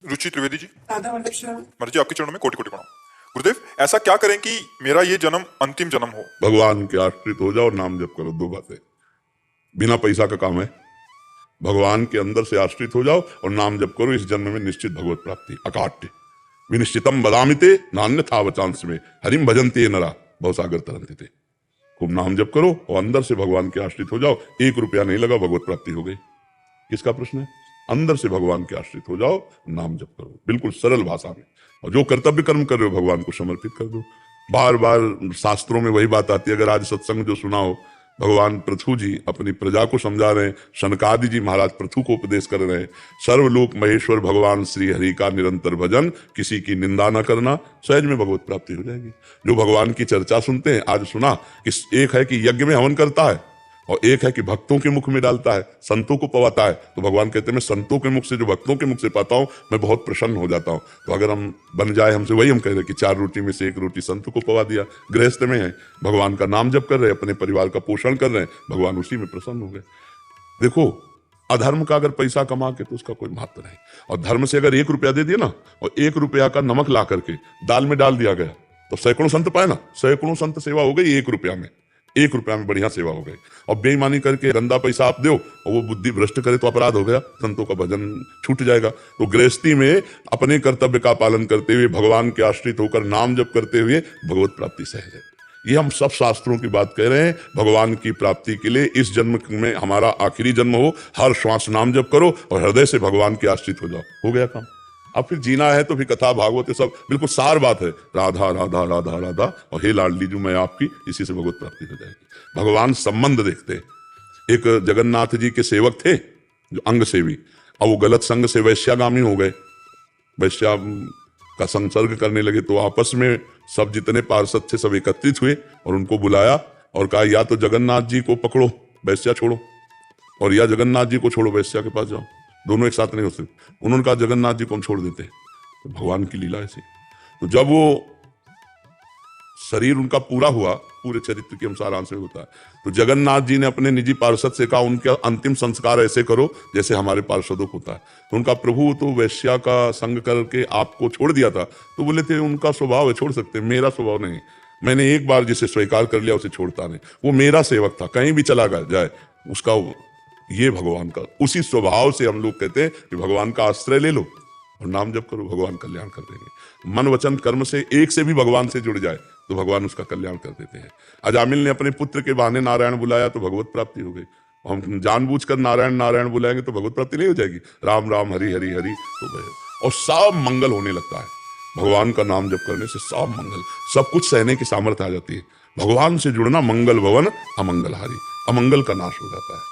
रुचि त्रिवेदी जी, राधा वल्लभ शर्मा। मर्जी आपके चरणों में कोटि कोटि प्रणाम। गुरुदेव, ऐसा क्या करें कि मेरा ये जन्म अंतिम जन्म हो? भगवान के आश्रित हो जाओ और नाम जप करो। दो बातें, बिना पैसा का काम है। भगवान के अंदर से आश्रित हो जाओ और नाम जप करो। इस जन्म में निश्चित भगवत प्राप्ति। अकाट्य विनिश्चितम बदामिते नान्यथा वचांस में हरिम भजन्ते नरा भवसागर तरन्ते थे। खूब नाम जप करो और अंदर से भगवान के आश्रित हो जाओ। 1 रुपया नहीं लगा, भगवत प्राप्ति हो गई। किसका प्रश्न है? अंदर से भगवान के आश्रित हो जाओ, नाम जप करो, बिल्कुल सरल भाषा में। और जो कर्तव्य कर्म कर रहे हो भगवान को समर्पित कर दो। बार बार शास्त्रों में वही बात आती है। अगर आज सत्संग जो सुना हो, भगवान पृथु जी अपनी प्रजा को समझा रहे हैं, शनकादि जी महाराज पृथु को उपदेश कर रहे हैं। सर्वलोक महेश्वर भगवान श्री हरि का निरंतर भजन, किसी की निंदा न करना, सहज में भगवत प्राप्ति हो जाएगी। जो भगवान की चर्चा सुनते हैं, आज सुना कि एक है कि यज्ञ में हवन करता है और एक है कि भक्तों के मुख में डालता है, संतों को पवाता है। तो भगवान कहते हैं मैं संतों के मुख से, जो भक्तों के मुख से पाता हूं, मैं बहुत प्रसन्न हो जाता हूं। तो अगर हम बन जाए हमसे, वही हम कह रहे हैं कि 4 रोटी में से 1 रोटी संतों को पवा दिया, गृहस्थ में है, भगवान का नाम जप कर रहे हैं, अपने परिवार का पोषण कर रहे हैं, भगवान उसी में प्रसन्न हो गए। देखो, अधर्म का अगर पैसा कमा के तो उसका कोई महत्व नहीं, और धर्म से अगर 1 रुपया दे दिया ना, और 1 रुपया का नमक ला करके दाल में डाल दिया गया, तो सैकड़ों संत पाए ना। सैकड़ों संत सेवा हो गई 1 रुपया में। 1 रुपया में बढ़िया सेवा हो गई। और बेईमानी करके गंदा पैसा आप दो और वो बुद्धि भ्रष्ट करे तो अपराध हो गया, संतों का भजन छूट जाएगा। तो गृहस्थी में अपने कर्तव्य का पालन करते हुए, भगवान के आश्रित होकर नाम जप करते हुए भगवत प्राप्ति सहज है। ये हम सब शास्त्रों की बात कह रहे हैं। भगवान की प्राप्ति के लिए इस जन्म में हमारा आखिरी जन्म हो, हर श्वास नाम जप करो और हृदय से भगवान के आश्रित हो जाओ, हो गया काम। अब फिर जीना है तो फिर कथा भागवत सब बिल्कुल सार बात है। राधा राधा राधा राधा और हे लाडली जो मैं आपकी, इसी से भगवत प्राप्ति हो जाएगी। भगवान संबंध देखते। एक जगन्नाथ जी के सेवक थे जो अंग सेवी, और वो गलत संग से वैश्यागामी हो गए, वैश्या का संसर्ग करने लगे। तो आपस में सब जितने पार्षद थे सब एकत्रित हुए और उनको बुलाया और कहा या तो जगन्नाथ जी को पकड़ो, वैश्या छोड़ो, और या जगन्नाथ जी को छोड़ो, वैश्या के पास जाओ। दोनों एक साथ नहीं हो सकते। उन्होंने कहा जगन्नाथ जी को हम छोड़ देते हैं। तो भगवान की लीला ऐसी। तो जब वो शरीर उनका पूरा हुआ, पूरे चरित्र के अनुसार आंसर होता है, तो जगन्नाथ जी ने अपने निजी पार्षद से कहा उनके अंतिम संस्कार ऐसे करो जैसे हमारे पार्षदों को होता है। तो उनका प्रभु तो वैश्या का संग करके आपको छोड़ दिया था। तो बोले थे उनका स्वभाव है, छोड़ सकते, मेरा स्वभाव नहीं। मैंने एक बार जिसे स्वीकार कर लिया उसे छोड़ता नहीं। वो मेरा सेवक था, कहीं भी चला जाए उसका ये भगवान का उसी स्वभाव से हम लोग कहते हैं कि भगवान का आश्रय ले लो और नाम जप करो, भगवान कल्याण कर देंगे। मन वचन कर्म से एक से भी भगवान से जुड़ जाए तो भगवान उसका कल्याण कर देते हैं। अजामिल ने अपने पुत्र के बहाने नारायण बुलाया तो भगवत प्राप्ति हो गई। हम जानबूझकर नारायण नारायण बुलाएंगे तो भगवत प्राप्ति नहीं हो जाएगी। राम राम हरि हरि हरि तो गए और सब मंगल होने लगता है। भगवान का नाम जप करने से सब मंगल, सब कुछ सहने की सामर्थ्य आ जाती है। भगवान से जुड़ना मंगल भवन अमंगलहारी, अमंगल का नाश हो जाता है।